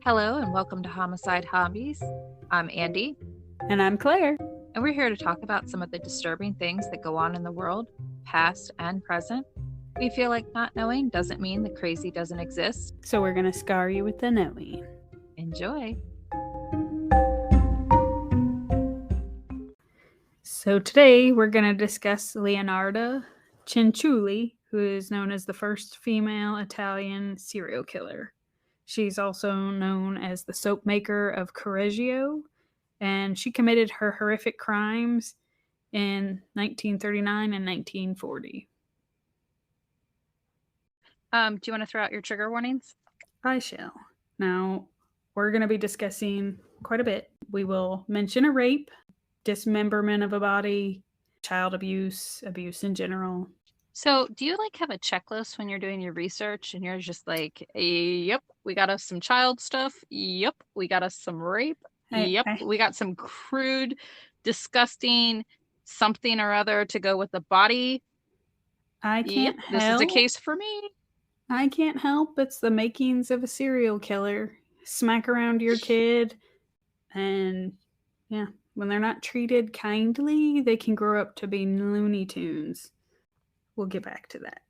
Hello and welcome to Homicide Hobbies. I'm Andy, And I'm Claire. and we're here to talk about some of the disturbing things that go on in the world, past and present. We feel like not knowing doesn't mean the crazy doesn't exist. So we're going to scar you with the knowing. Enjoy. So today we're going to discuss Leonarda Cianciulli, who is known as the first female Italian serial killer. She's also known as the soap maker of Correggio, and she committed her horrific crimes in 1939 and 1940. Do you want to throw out your trigger warnings? I shall. Now, we're going to be discussing quite a bit. We will mention a rape, dismemberment of a body, child abuse, abuse in general. So, do you have a checklist when you're doing your research and you're just like, yep, we got us some child stuff. Yep, we got us some rape. We got some crude, disgusting something or other to go with the body. I can't help. This is a case for me. I can't help. It's the makings of a serial killer. Smack around your kid, and yeah, when they're not treated kindly, they can grow up to be Looney Tunes. We'll get back to that.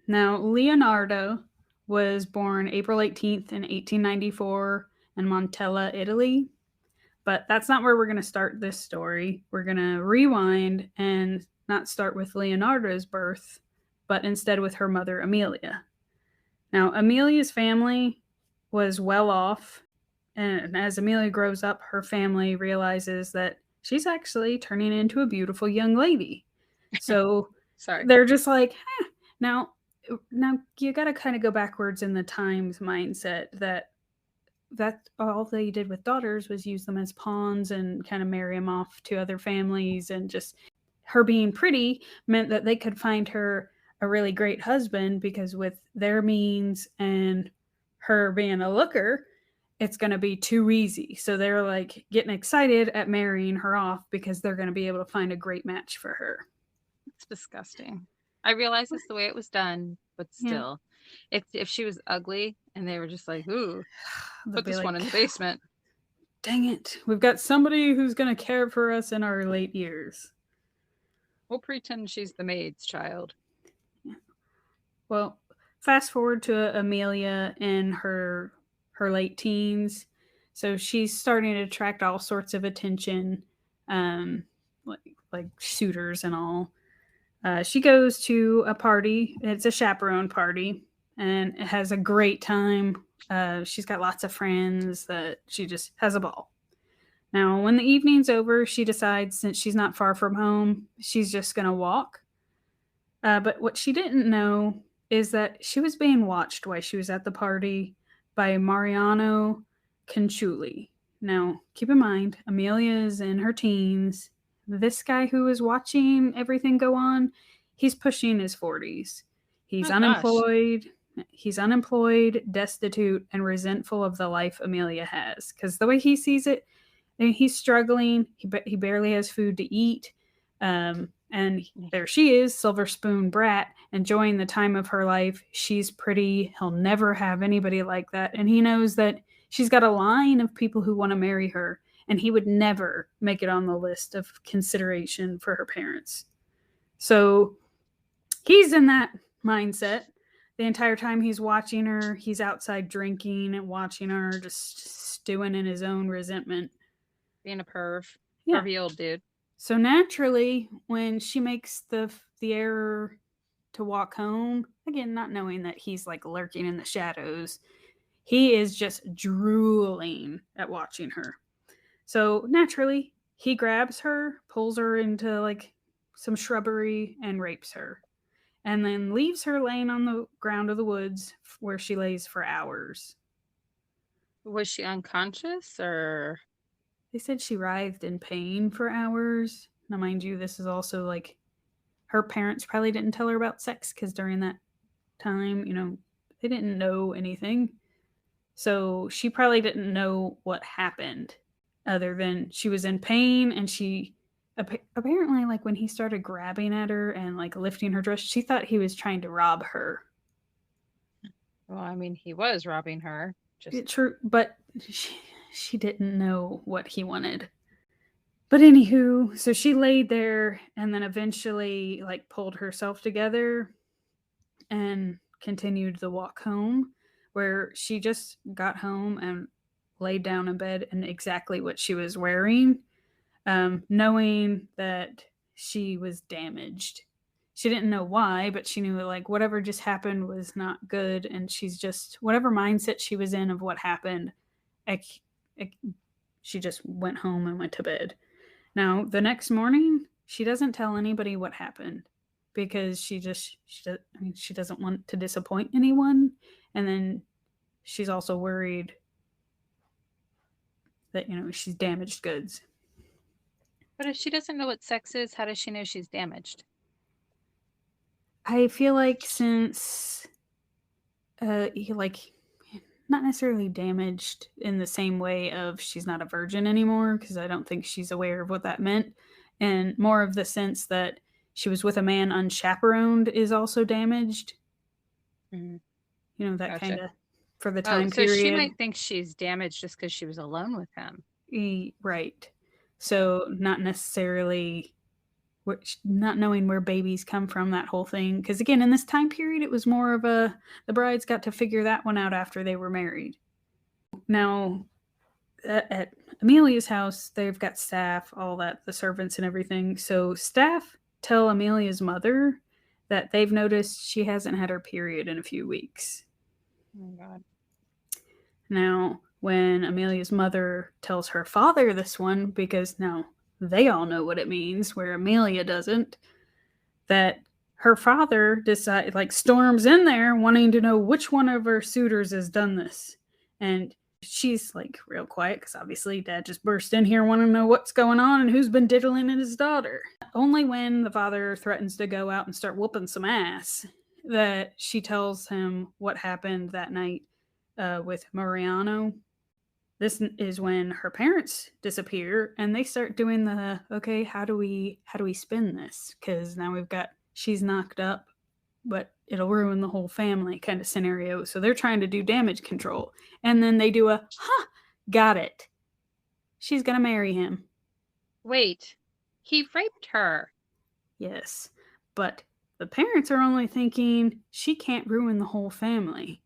Now, Leonardo was born April 18th in 1894 in Montella, Italy. But that's not where we're going to start this story. We're going to rewind and not start with Leonardo's birth, but instead with her mother, Amelia. Now, Amelia's family was well off, and as Amelia grows up, her family realizes that she's actually turning into a beautiful young lady. So they're just like, Now you got to kind of go backwards in the times mindset that all they did with daughters was use them as pawns and kind of marry them off to other families, and just her being pretty meant that they could find her a really great husband, because with their means and her being a looker, it's going to be too easy. So they're like getting excited at marrying her off because they're going to be able to find a great match for her. It's disgusting. I realize it's the way it was done, but still, if she was ugly and they were just like, ooh, put this one in the basement. Dang it. We've got somebody who's going to care for us in our late years. We'll pretend she's the maid's child. Yeah. Well, fast forward to Amelia in her late teens. So she's starting to attract all sorts of attention, like suitors and all. She goes to a party. It's a chaperone party, and it has a great time. She's got lots of friends that she just has a ball. Now, when the evening's over, she decides, since she's not far from home, she's just going to walk. But what she didn't know is that she was being watched while she was at the party by Mariano Cianciulli. Now, keep in mind, Amelia is in her teens. This guy who is watching everything go on, he's pushing his 40s. He's unemployed. Gosh. He's unemployed, destitute, and resentful of the life Amelia has. Because the way he sees it, he's struggling. He barely has food to eat. And there she is, silver spoon brat, enjoying the time of her life. She's pretty. He'll never have anybody like that. And he knows that she's got a line of people who want to marry her, and he would never make it on the list of consideration for her parents. So he's in that mindset. The entire time he's watching her, he's outside drinking and watching her, just stewing in his own resentment. Being a perv. Yeah. Pervy old dude. So naturally, when she makes the error to walk home, again, not knowing that he's like lurking in the shadows, he is just drooling at watching her. So naturally, he grabs her, pulls her into like some shrubbery, and rapes her. And then leaves her laying on the ground of the woods, where she lays for hours. Was she unconscious, or? They said she writhed in pain for hours. Now, mind you, this is also like her parents probably didn't tell her about sex, because during that time, they didn't know anything. So she probably didn't know what happened, other than she was in pain, and she apparently, like, when he started grabbing at her and like lifting her dress, she thought he was trying to rob her. Well, I mean, he was robbing her. True, but she didn't know what he wanted. But anywho, so she laid there and then eventually like pulled herself together and continued the walk home, where she just got home and laid down in bed in exactly what she was wearing, knowing that she was damaged. She didn't know why, but she knew like whatever just happened was not good, and she's just whatever mindset she was in of what happened. I, I, she just went home and went to bed. Now the next morning, she doesn't tell anybody what happened because she doesn't want to disappoint anyone, and then she's also worried that she's damaged goods. But if she doesn't know what sex is, how does she know she's damaged? I feel like since not necessarily damaged in the same way of she's not a virgin anymore, because I don't think she's aware of what that meant, and more of the sense that she was with a man unchaperoned is also damaged. Mm-hmm. That Gotcha. kind of for the time so period. She might think she's damaged just because she was alone with him. Right. So not necessarily not knowing where babies come from, that whole thing. Because again, in this time period, it was more of the brides got to figure that one out after they were married. Now, at Amelia's house, they've got staff, all that, the servants and everything. So staff tell Amelia's mother that they've noticed she hasn't had her period in a few weeks. Oh, my God. Now, when Amelia's mother tells her father this one, because now they all know what it means, where Amelia doesn't, that her father storms in there wanting to know which one of her suitors has done this. And she's like real quiet because obviously dad just burst in here wanting to know what's going on and who's been diddling in his daughter. Only when the father threatens to go out and start whooping some ass that she tells him what happened that night with Mariano. This is when her parents disappear and they start doing the okay, how do we spin this, because now we've got she's knocked up but it'll ruin the whole family kind of scenario. So they're trying to do damage control, and then they do a got it, she's gonna marry him. Wait, he raped her. Yes, but the parents are only thinking she can't ruin the whole family.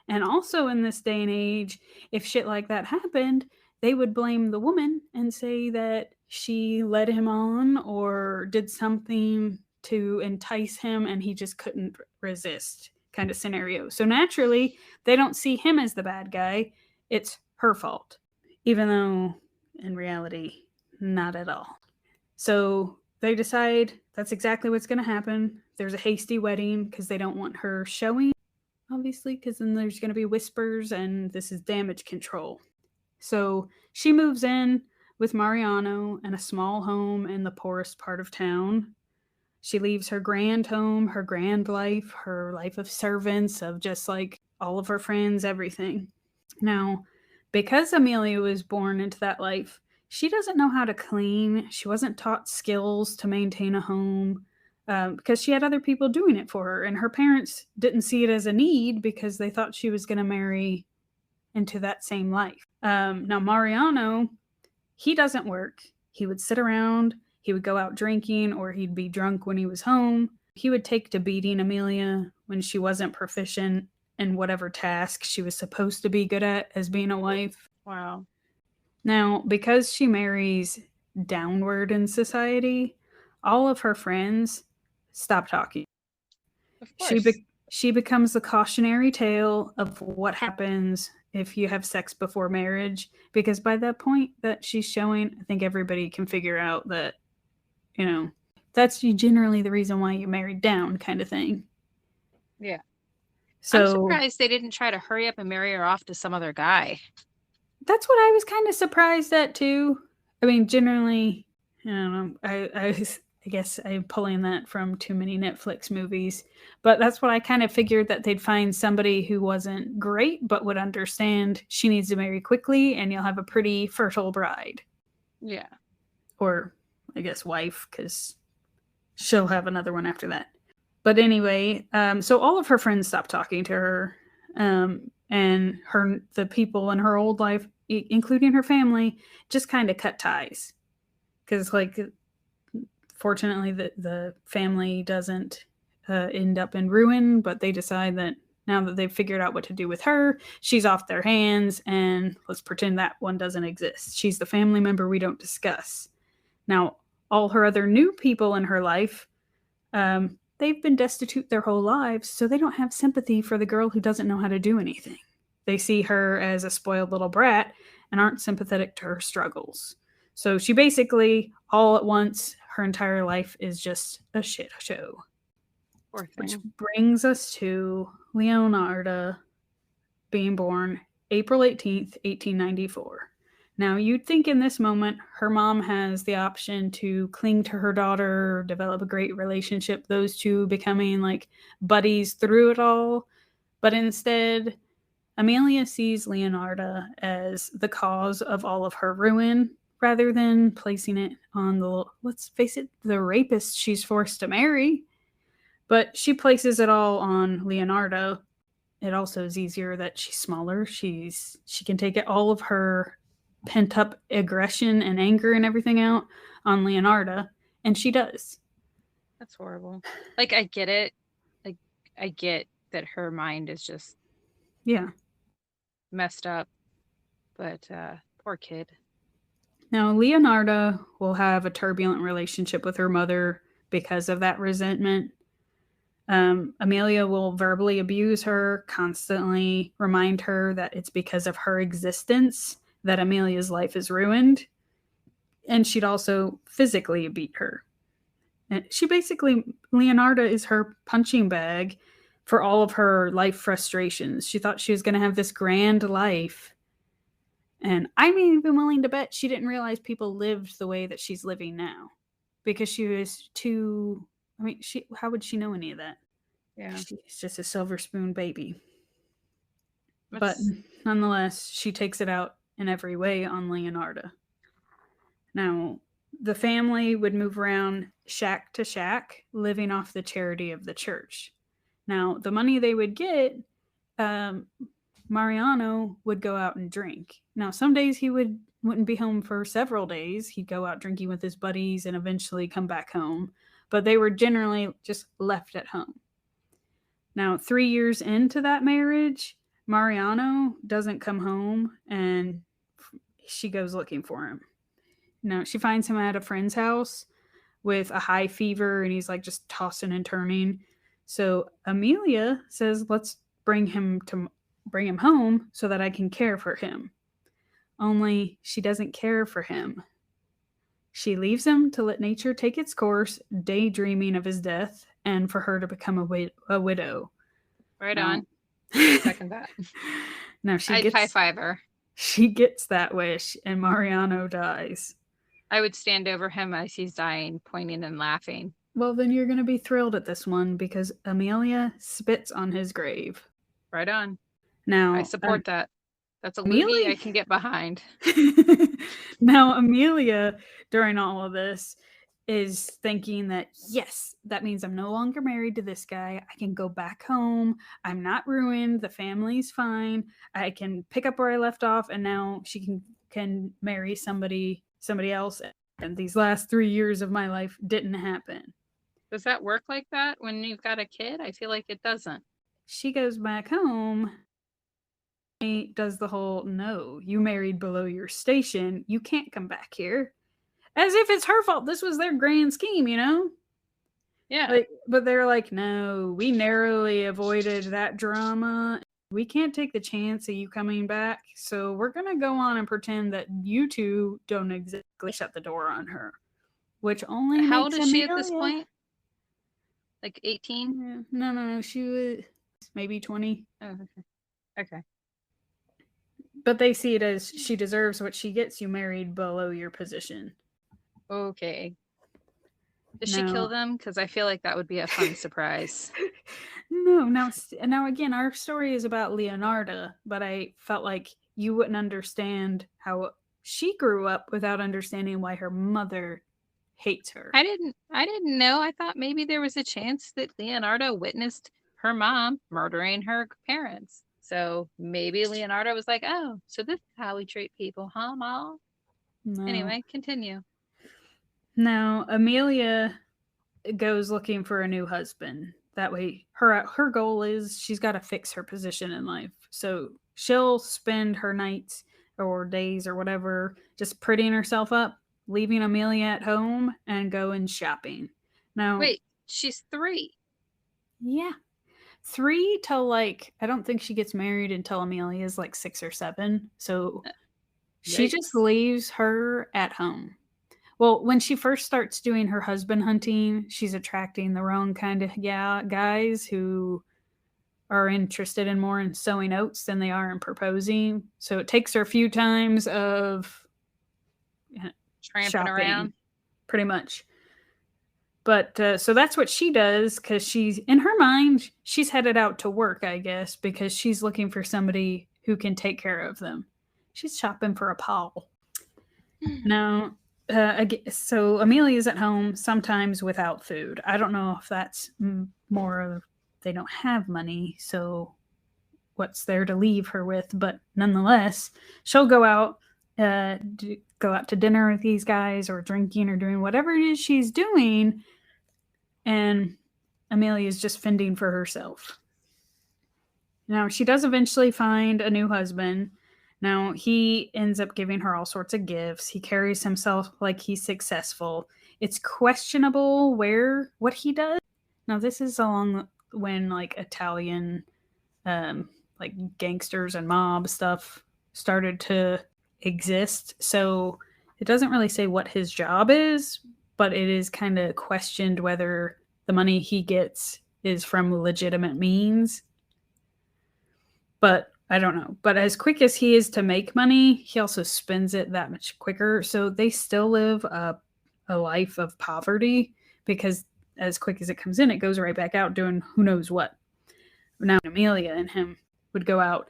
And also in this day and age, if shit like that happened, they would blame the woman and say that she led him on or did something to entice him and he just couldn't resist, kind of scenario. So naturally, they don't see him as the bad guy. It's her fault, even though in reality, not at all. So they decide that's exactly what's going to happen. There's a hasty wedding because they don't want her showing, obviously, because then there's going to be whispers and this is damage control. So she moves in with Mariano in a small home in the poorest part of town. She leaves her grand home, her grand life, her life of servants, of just like all of her friends, everything. Now, because Amelia was born into that life, she doesn't know how to clean. She wasn't taught skills to maintain a home. Because she had other people doing it for her, and her parents didn't see it as a need because they thought she was going to marry into that same life. Now, Mariano, he doesn't work. He would sit around, he would go out drinking, or he'd be drunk when he was home. He would take to beating Amelia when she wasn't proficient in whatever task she was supposed to be good at as being a wife. Wow. Now, because she marries downward in society, all of her friends stop talking. Of course. She becomes the cautionary tale of what happens if you have sex before marriage, because by that point that she's showing, I think everybody can figure out that, that's generally the reason why you married down, kind of thing. Yeah. So I'm surprised they didn't try to hurry up and marry her off to some other guy. That's what I was kind of surprised at too. I mean, generally, I don't know. I guess I'm pulling that from too many Netflix movies, but that's what I kind of figured, that they'd find somebody who wasn't great but would understand she needs to marry quickly and you'll have a pretty fertile bride. Yeah. Or I guess wife, because she'll have another one after that. But anyway, so all of her friends stopped talking to her. and the people in her old life, including her family, just kind of cut ties. Because, like, fortunately, the family doesn't end up in ruin, but they decide that now that they've figured out what to do with her, she's off their hands, and let's pretend that one doesn't exist. She's the family member we don't discuss. Now, all her other new people in her life, they've been destitute their whole lives, so they don't have sympathy for the girl who doesn't know how to do anything. They see her as a spoiled little brat and aren't sympathetic to her struggles. So she basically, all at once, her entire life is just a shit show. Which brings us to Leonarda being born April 18th, 1894. Now, you'd think in this moment her mom has the option to cling to her daughter, develop a great relationship, those two becoming like buddies through it all. But instead, Amelia sees Leonarda as the cause of all of her ruin rather than placing it on the, let's face it, the rapist she's forced to marry. But she places it all on Leonarda. It also is easier that she's smaller. She can take it, all of her pent up aggression and anger and everything out on Leonarda, and she does. That's horrible. Like, I get it. Like, I get that her mind is just messed up, but poor kid. Now, Leonarda will have a turbulent relationship with her mother because of that resentment. Amelia will verbally abuse her, constantly remind her that it's because of her existence that Amelia's life is ruined. And she'd also physically beat her. And she basically, Leonarda is her punching bag for all of her life frustrations. She thought she was going to have this grand life. And I'm even willing to bet she didn't realize people lived the way that she's living now. Because she was too, I mean, how would she know any of that? Yeah. She's just a silver spoon baby. But nonetheless, she takes it out in every way on Leonarda. Now, the family would move around shack to shack, living off the charity of the church. Now, the money they would get, Mariano would go out and drink. Now, some days he wouldn't be home for several days. He'd go out drinking with his buddies and eventually come back home. But they were generally just left at home. Now, 3 years into that marriage, Mariano doesn't come home and she goes looking for him. Now, she finds him at a friend's house with a high fever and he's like just tossing and turning. So Amelia says, let's bring him home so that I can care for him. Only she doesn't care for him. She leaves him to let nature take its course, daydreaming of his death and for her to become a widow. Right on. Second that. Now I'd high-five her. She gets that wish, and Mariano dies. I would stand over him as he's dying, pointing and laughing. Well, then you're going to be thrilled at this one because Amelia spits on his grave. Right on. Now, I support that. That's a loogie I can get behind. Now, Amelia, during all of this, is thinking that, yes, that means I'm no longer married to this guy. I can go back home. I'm not ruined. The family's fine. I can pick up where I left off, and now she can marry somebody else. And these last 3 years of my life didn't happen. Does that work like that when you've got a kid? I feel like it doesn't. She goes back home. He does the whole, no, you married below your station. You can't come back here. As if it's her fault. This was their grand scheme, you know? Yeah. But they're like, no, we narrowly avoided that drama. We can't take the chance of you coming back. So we're going to go on and pretend that you two don't exactly shut the door on her. Which only How makes old is she at this point? Like 18? Yeah. No. She was maybe 20. Oh, okay. But they see it as she deserves what she gets. You married below your position. Okay. Does she kill them? Because I feel like that would be a fun surprise. No. Now again, our story is about Leonarda, but I felt like you wouldn't understand how she grew up without understanding why her mother hates her. I didn't know. I thought maybe there was a chance that Leonarda witnessed her mom murdering her parents. So maybe Leonardo was like, oh, so this is how we treat people, huh, Ma? No. Anyway, continue. Now, Amelia goes looking for a new husband. That way, her goal is she's got to fix her position in life. So she'll spend her nights or days or whatever just prettying herself up, leaving Amelia at home, and going shopping. Now, wait, she's 3. Yeah, 3 till like I don't think she gets married until Amelia is like 6 or 7. So she just Yikes. leaves her at home. Well, when she first starts doing her husband hunting, she's attracting the wrong kind of guys who are interested in more in sowing oats than they are in proposing. So it takes her a few times of Tramping shopping, around. pretty much. But so that's what she does because she's in her mind, she's headed out to work, I guess, because she's looking for somebody who can take care of them. She's shopping for a Paul. Now, so Amelia's at home sometimes without food. I don't know if that's more of they don't have money, so what's there to leave her with? But nonetheless, she'll go out, go out to dinner with these guys, or drinking, or doing whatever it is she's doing, and Amelia's just fending for herself. Now, she does eventually find a new husband. Now, he ends up giving her all sorts of gifts. He carries himself like he's successful. It's questionable what he does. Now, this is along when like Italian like gangsters and mob stuff started to exist. So it doesn't really say what his job is, but it is kind of questioned whether the money he gets is from legitimate means. But I don't know. But as quick as he is to make money, he also spends it that much quicker. So they still live a life of poverty because as quick as it comes in, it goes right back out doing who knows what. Now Amelia and him would go out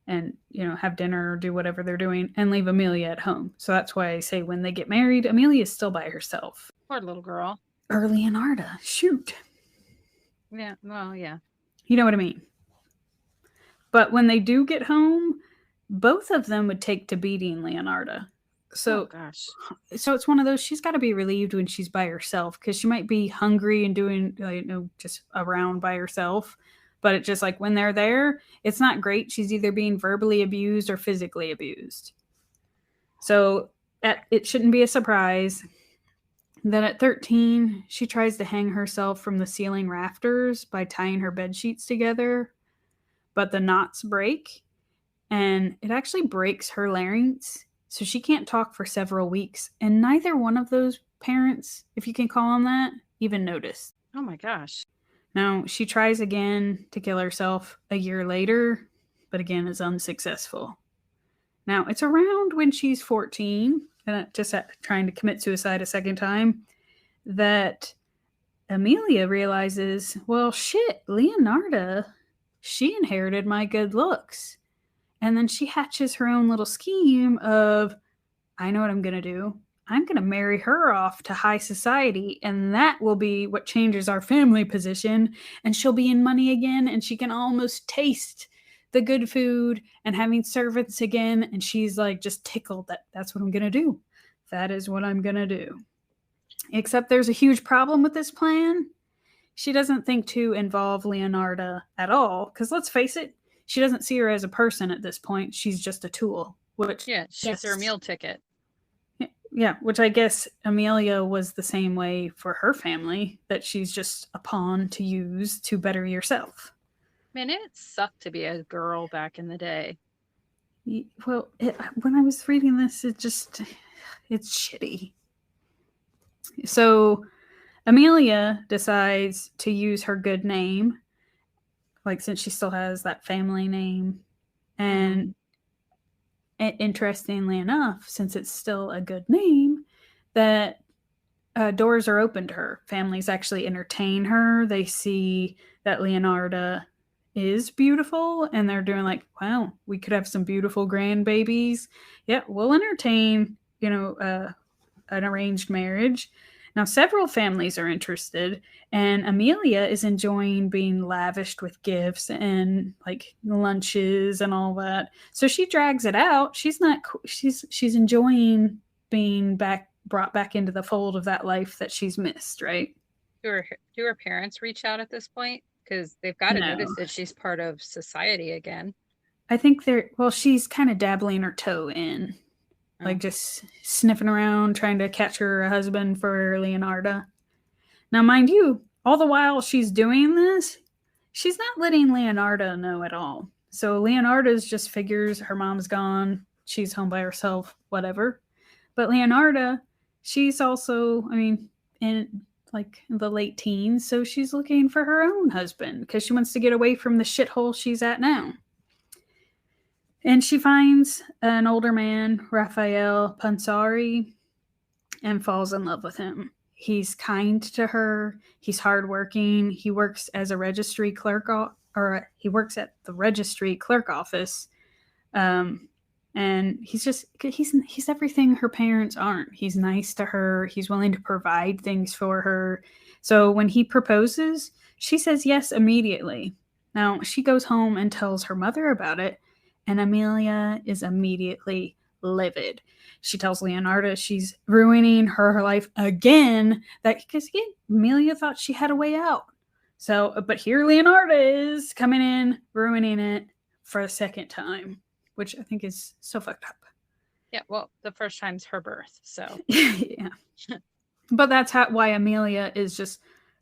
and have dinner or do whatever they're doing and leave Amelia at home. So that's why I say when they get married, Amelia's still by herself. Poor little girl. Or Leonarda. Shoot. Yeah, well, yeah. You know what I mean. But when they do get home, both of them would take to beating Leonarda. So, oh, gosh. So it's one of those, she's got to be relieved when she's by herself because she might be hungry and doing, just around by herself. But it's just like when they're there, it's not great. She's either being verbally abused or physically abused. So it shouldn't be a surprise that at 13, she tries to hang herself from the ceiling rafters by tying her bed sheets together. But the knots break, and it actually breaks her larynx. So she can't talk for several weeks. And neither one of those parents, if you can call them that, even noticed. Oh my gosh. Now, she tries again to kill herself a year later, but again is unsuccessful. Now, it's around when she's 14, just trying to commit suicide a second time, that Amelia realizes, well, shit, Leonarda, she inherited my good looks. And then she hatches her own little scheme of, I know what I'm going to do. I'm going to marry her off to high society, and that will be what changes our family position, and she'll be in money again, and she can almost taste the good food and having servants again, and she's like just tickled that that's what I'm going to do. That is what I'm going to do. Except there's a huge problem with this plan. She doesn't think to involve Leonarda at all, because let's face it, she doesn't see her as a person at this point. She's just a tool. She's her meal ticket. Yeah, which I guess Amelia was the same way for her family, that she's just a pawn to use to better yourself. Man, it sucked to be a girl back in the day. Well, when I was reading this, it's shitty. So Amelia decides to use her good name, like since she still has that family name, and interestingly enough, since it's still a good name, that doors are open to her. Families actually entertain her. They see that Leonarda is beautiful, and they're doing like, wow, we could have some beautiful grandbabies. Yeah, we'll entertain, an arranged marriage. Now, several families are interested, and Amelia is enjoying being lavished with gifts and like lunches and all that. So she drags it out. She's enjoying being brought back into the fold of that life that she's missed, right? Do her parents reach out at this point? Because they've got to No. notice that she's part of society again. I think she's kind of dabbling her toe in, like just sniffing around, trying to catch her husband for Leonarda. Now, mind you, all the while she's doing this, she's not letting Leonarda know at all. So Leonarda's just figures her mom's gone, she's home by herself, whatever. But Leonarda, she's also, in like the late teens, so she's looking for her own husband because she wants to get away from the shithole she's at now. And she finds an older man, Raphael Pansari, and falls in love with him. He's kind to her. He's hardworking. He works as a registry clerk, or he works at the registry clerk office. And he's everything her parents aren't. He's nice to her. He's willing to provide things for her. So when he proposes, she says yes immediately. Now, she goes home and tells her mother about it, and Amelia is immediately livid. She tells Leonarda she's ruining her life again. Because again, Amelia thought she had a way out. So, but here Leonarda is coming in, ruining it for a second time, which I think is so fucked up. Yeah, well, the first time's her birth, so. Yeah. But that's why Amelia is just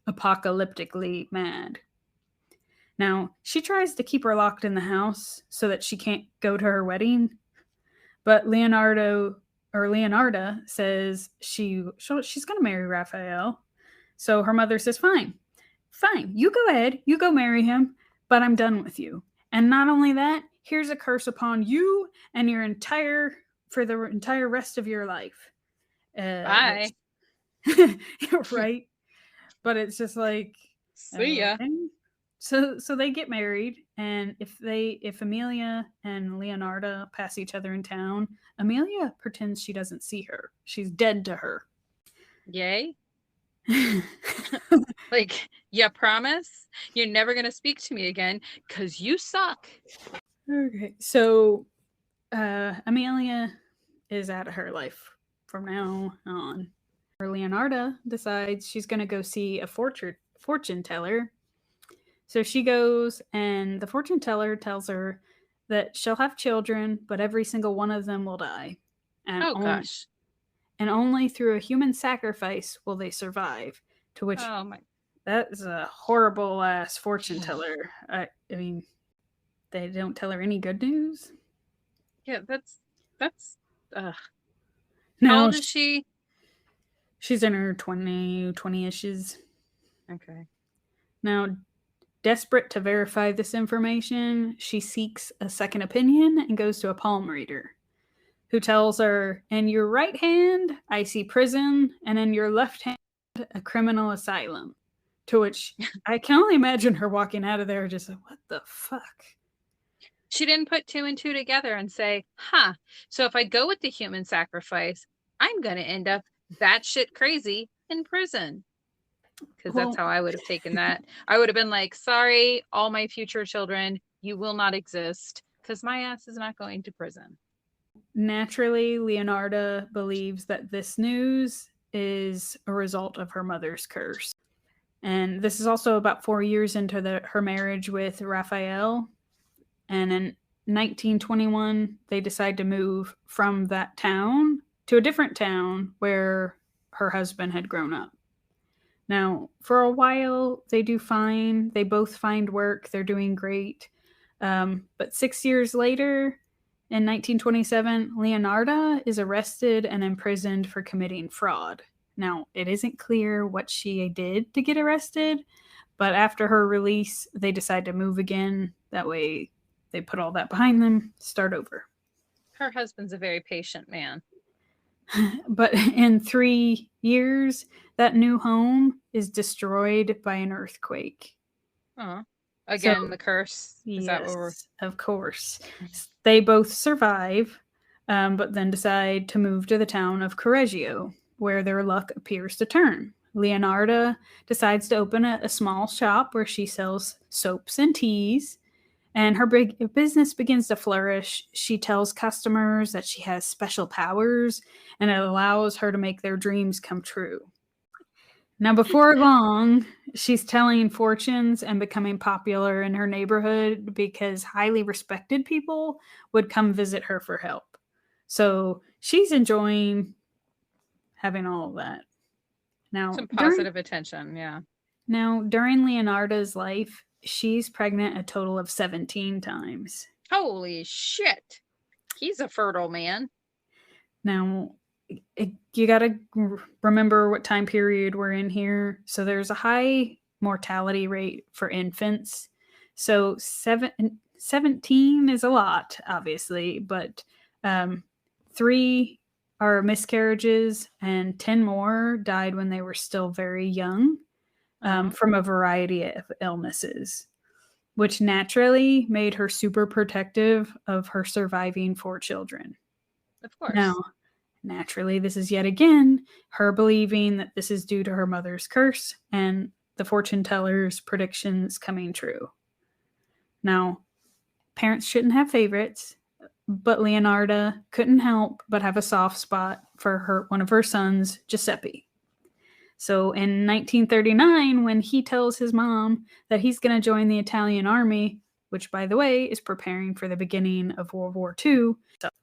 apocalyptically mad. Now, she tries to keep her locked in the house so that she can't go to her wedding. But Leonarda says she's going to marry Raphael. So her mother says, fine, you go ahead, you go marry him, but I'm done with you. And not only that, here's a curse upon you and for the entire rest of your life. Bye. Right? But it's just like, see ya. So they get married, and if Amelia and Leonarda pass each other in town, Amelia pretends she doesn't see her. She's dead to her. Yay. Like, you promise you're never going to speak to me again because you suck. Okay, so Amelia is out of her life from now on. Leonarda decides she's going to go see a fortune teller. So she goes, and the fortune teller tells her that she'll have children, but every single one of them will die. And gosh. And only through a human sacrifice will they survive. To which, that is a horrible ass fortune teller. I mean, they don't tell her any good news. Yeah, that's. Now, how old is she? She's in her 20-ishes. Okay. Now, desperate to verify this information, she seeks a second opinion and goes to a palm reader, who tells her, in your right hand, I see prison, and in your left hand, a criminal asylum. To which I can only imagine her walking out of there just like, what the fuck? She didn't put 2 and 2 together and say, so if I go with the human sacrifice, I'm going to end up batshit crazy in prison. Because that's how I would have taken that. I would have been like, sorry, all my future children, you will not exist because my ass is not going to prison. Naturally, Leonarda believes that this news is a result of her mother's curse. And this is also about 4 years into her marriage with Raphael. And in 1921, they decide to move from that town to a different town where her husband had grown up. Now, for a while, they do fine. They both find work. They're doing great. But 6 years later, in 1927, Leonarda is arrested and imprisoned for committing fraud. Now, it isn't clear what she did to get arrested, but after her release, they decide to move again. That way, they put all that behind them, start over. Her husband's a very patient man. But in 3 years, that new home is destroyed by an earthquake. Again, the curse. Is that what we're... Of course. They both survive, but then decide to move to the town of Correggio. where their luck appears to turn. Leonarda decides to open a small shop where she sells soaps and teas, and her big business begins to flourish. She tells customers that she has special powers, and it allows her to make their dreams come true. Now, before long, she's telling fortunes and becoming popular in her neighborhood because highly respected people would come visit her for help. So she's enjoying having all of that. Now, Some positive attention, yeah. during Leonarda's life, she's pregnant a total of 17 times. Holy shit. He's a fertile man. Now, you got to remember what time period we're in here. So there's a high mortality rate for infants. So 17 is a lot, obviously, but 3 are miscarriages and 10 more died when they were still very young from a variety of illnesses, which naturally made her super protective of her surviving 4 children. Of course. Now, naturally, this is yet again her believing that this is due to her mother's curse and the fortune teller's predictions coming true. Now, parents shouldn't have favorites, but Leonarda couldn't help but have a soft spot for one of her sons, Giuseppe. So in 1939, when he tells his mom that he's going to join the Italian army, which, by the way, is preparing for the beginning of World War II,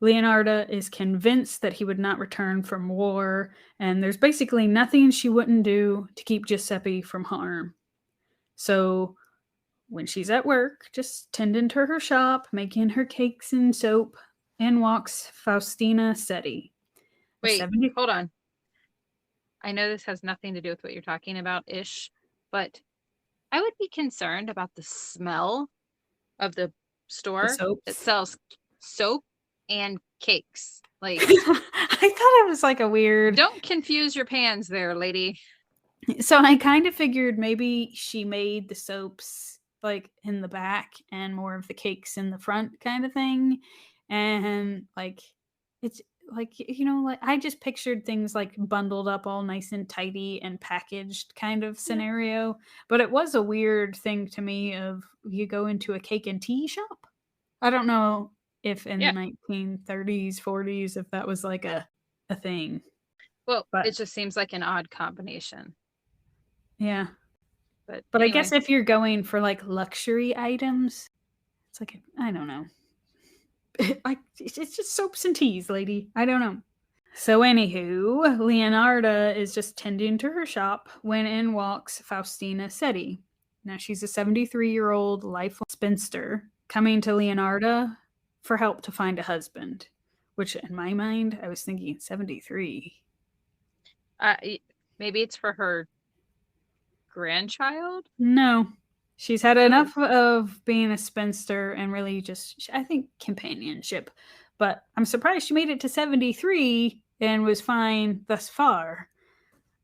Leonarda is convinced that he would not return from war, and there's basically nothing she wouldn't do to keep Giuseppe from harm. So when she's at work, just tending to her shop, making her cakes and soap, in walks Faustina Setti. Wait, hold on. I know this has nothing to do with what you're talking about-ish, but I would be concerned about the smell of the store that sells soap and cakes. Like, I thought it was like a weird... Don't confuse your pans there, lady. So I kind of figured maybe she made the soaps like in the back and more of the cakes in the front kind of thing. And like, it's like, like I just pictured things like bundled up all nice and tidy and packaged kind of scenario. But it was a weird thing to me of you go into a cake and tea shop. I don't know if in the 1930s, 40s, if that was like a thing. Well, it just seems like an odd combination. Yeah. But anyway. I guess if you're going for like luxury items, it's like, I don't know. It's just soaps and teas, lady. I don't know. So anywho, Leonarda is just tending to her shop when in walks Faustina Setti. Now she's a 73-year-old lifelong spinster coming to Leonarda for help to find a husband, which in my mind, I was thinking 73. Maybe it's for her grandchild? No. She's had enough of being a spinster and really just, I think, companionship. But I'm surprised she made it to 73 and was fine thus far.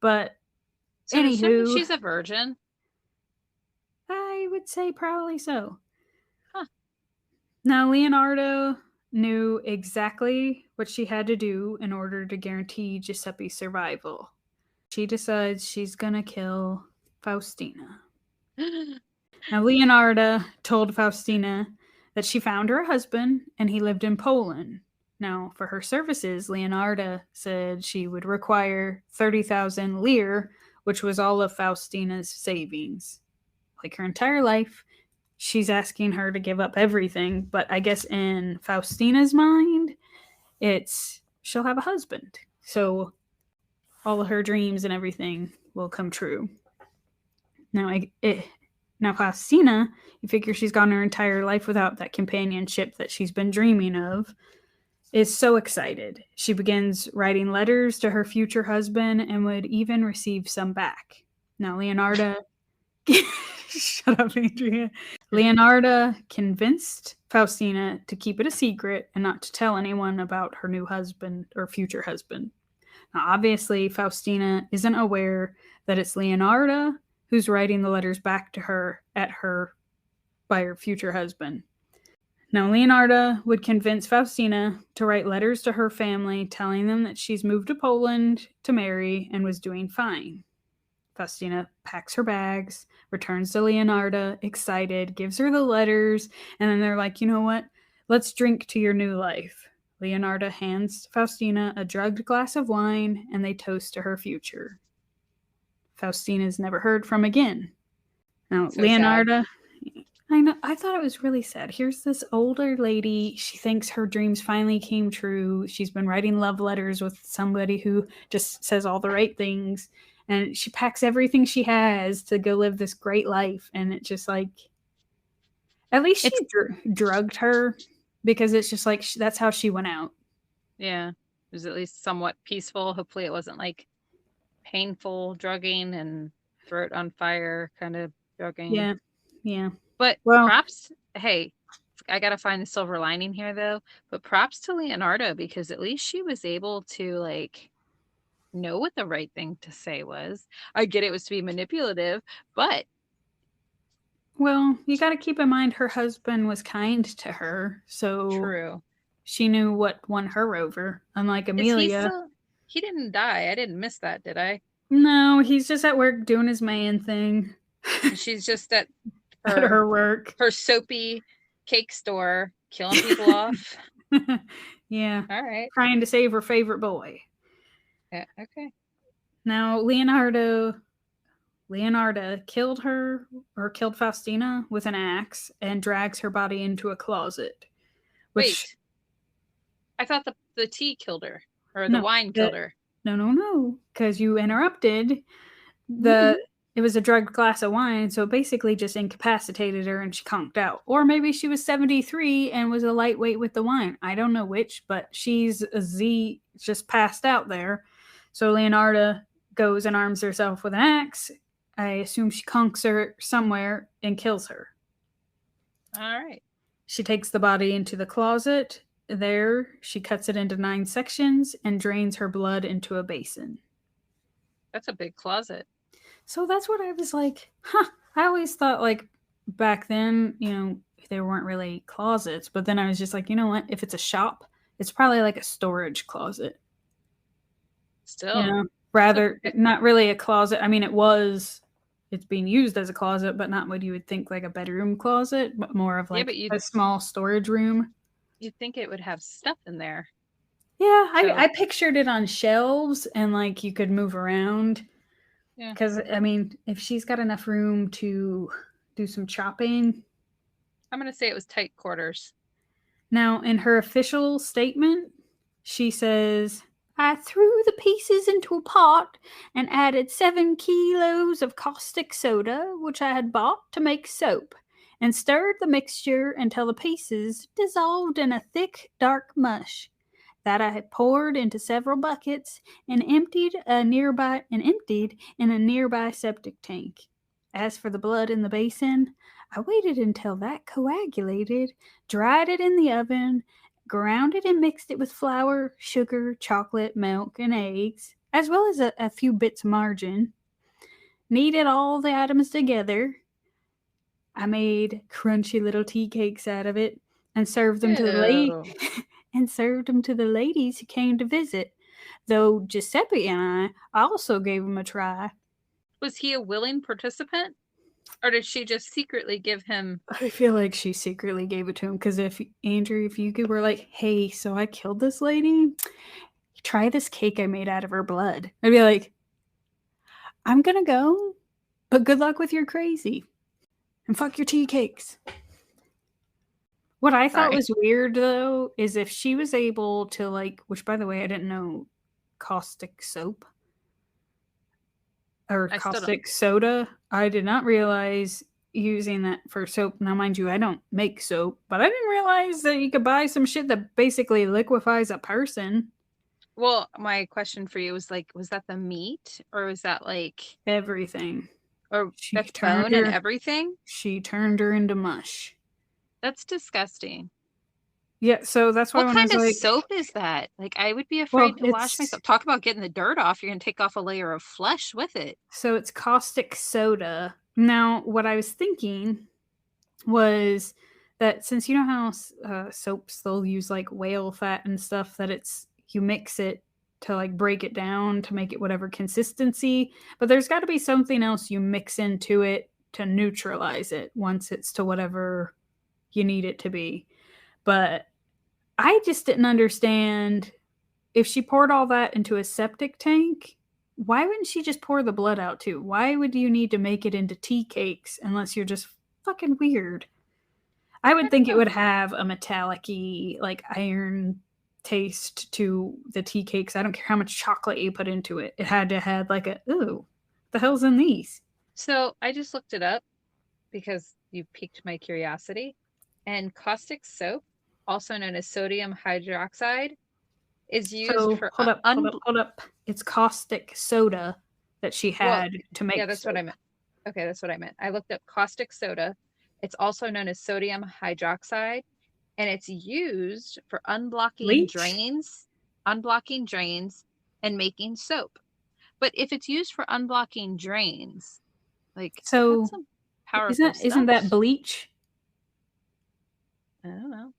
But so anywho, she's a virgin? I would say probably so. Huh. Now, Leonardo knew exactly what she had to do in order to guarantee Giuseppe's survival. She decides she's gonna kill Faustina. Now, Leonarda told Faustina that she found her husband and he lived in Poland. Now, for her services, Leonarda said she would require 30,000 lire, which was all of Faustina's savings. Like her entire life, she's asking her to give up everything, but I guess in Faustina's mind, it's she'll have a husband. So all of her dreams and everything will come true. Now, Faustina, you figure she's gone her entire life without that companionship that she's been dreaming of, is so excited. She begins writing letters to her future husband and would even receive some back. Now, Leonarda... Shut up, Adrian. Leonarda convinced Faustina to keep it a secret and not to tell anyone about her new husband or future husband. Now, obviously, Faustina isn't aware that it's Leonarda who's writing the letters back to her by her future husband. Now, Leonarda would convince Faustina to write letters to her family telling them that she's moved to Poland to marry and was doing fine. Faustina packs her bags, returns to Leonarda, excited, gives her the letters, and then they're like, you know what? Let's drink to your new life. Leonarda hands Faustina a drugged glass of wine, and they toast to her future. Faustina is never heard from again. Now, So Leonarda, I know, I thought it was really sad. Here's this older lady. She thinks her dreams finally came true. She's been writing love letters with somebody who just says all the right things. And she packs everything she has to go live this great life. And it's just like, at least she drugged her, because it's just like, that's how she went out. Yeah. It was at least somewhat peaceful. Hopefully it wasn't like painful drugging and throat on fire kind of drugging. Yeah. Yeah. But props, hey, I got to find the silver lining here though, but props to Leonarda, because at least she was able to like know what the right thing to say was. I get it was to be manipulative, but. Well, you got to keep in mind her husband was kind to her, so True. She knew what won her over, unlike Amelia. He didn't die. I didn't miss that, did I? No, he's just at work doing his man thing. She's just at her work. Her soapy cake store, killing people off. Yeah. All right. Trying to save her favorite boy. Yeah, okay. Now, Leonarda killed her, or killed Faustina with an axe, and drags her body into a closet. Wait. I thought the tea killed her, or the wine killed her. No, because you interrupted. It was a drugged glass of wine, so it basically just incapacitated her and she conked out. Or maybe she was 73 and was a lightweight with the wine. I don't know which, but she's just passed out there. So Leonarda goes and arms herself with an axe. I assume she conks her somewhere and kills her. All right. She takes the body into the closet. There, she cuts it into 9 sections and drains her blood into a basin. That's a big closet. So that's what I was like, I always thought, like, back then, there weren't really closets. But then I was just like, you know what? If it's a shop, it's probably like a storage closet. Still. Rather, not really a closet. I mean, it's being used as a closet, but not what you would think like a bedroom closet, but more of like a small storage room. You'd think it would have stuff in there. Yeah, I pictured it on shelves and like you could move around. Yeah. Because, I mean, if she's got enough room to do some chopping. I'm going to say it was tight quarters. Now, in her official statement, she says, I threw the pieces into a pot and added 7 kilos of caustic soda, which I had bought to make soap, and stirred the mixture until the pieces dissolved in a thick, dark mush that I had poured into several buckets and emptied in a nearby septic tank. As for the blood in the basin, I waited until that coagulated, dried it in the oven, ground it and mixed it with flour, sugar, chocolate, milk, and eggs, as well as a few bits of margarine. Kneaded all the items together. I made crunchy little tea cakes out of it and served them to the ladies who came to visit, though Giuseppe and I also gave him a try. Was he a willing participant? Or did she just secretly give him... I feel like she secretly gave it to him, because if you were like, hey, so I killed this lady, try this cake I made out of her blood. I'd be like, I'm gonna go, but good luck with your crazy. And fuck your tea cakes. What I thought was weird, though, is if she was able to, like, which, by the way, I didn't know caustic soap or caustic soda. I did not realize using that for soap. Now, mind you, I don't make soap, but I didn't realize that you could buy some shit that basically liquefies a person. Well, my question for you was, like, was that the meat, or was that, like... everything? Or that's bone and everything? She turned her into mush. That's disgusting. Yeah, so that's why what kind of soap is that? Like, I would be afraid to wash myself. Talk about getting the dirt off. You're going to take off a layer of flesh with it. So it's caustic soda. Now, what I was thinking was that since you know how soaps, they'll use like whale fat and stuff, that you mix it to like break it down to make it whatever consistency, but there's got to be something else you mix into it to neutralize it once it's to whatever you need it to be. But I just didn't understand, if she poured all that into a septic tank, why wouldn't she just pour the blood out too? Why would you need to make it into tea cakes unless you're just fucking weird? I would think it would have a metallic-y, like iron taste to the tea cakes. I don't care how much chocolate you put into it. It had to have like a, ooh, the hell's in these? So I just looked it up because you piqued my curiosity. And caustic soap, also known as sodium hydroxide, is used So for hold up. It's caustic soda that she well, had to yeah, make that's what I soap. meant. Okay, that's what I meant. I looked up caustic soda. It's also known as sodium hydroxide, and it's used for Bleach? unblocking drains, and making soap. But if it's used for unblocking drains, like that's So some powerful isn't that stuff. bleach? I don't know.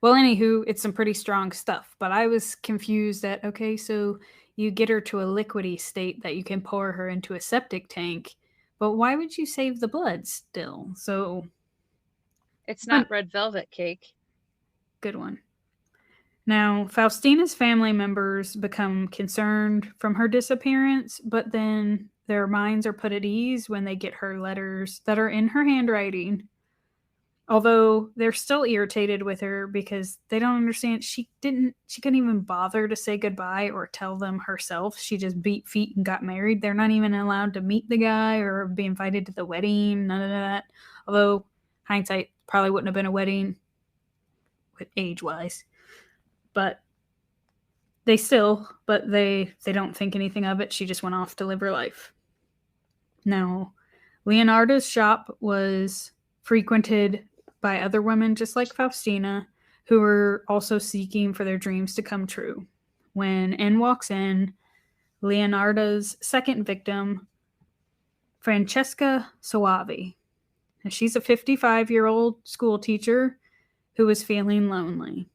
Well, anywho, it's some pretty strong stuff. But I was confused that, okay, so you get her to a liquidy state that you can pour her into a septic tank, but why would you save the blood still? So, It's but not red velvet cake. good one. Now, Faustina's family members become concerned from her disappearance, but then their minds are put at ease when they get her letters that are in her handwriting. Although they're still irritated with her because they don't understand, she couldn't even bother to say goodbye or tell them herself. She just beat feet and got married. They're not even allowed to meet the guy or be invited to the wedding, none of that. Although hindsight, probably wouldn't have been a wedding with age wise. But they don't think anything of it. She just went off to live her life. Now, Leonarda's shop was frequented by other women just like Faustina, who were also seeking for their dreams to come true. When in walks in Leonarda's second victim, Francesca Soavi. She's a 55-year-old school teacher who was feeling lonely.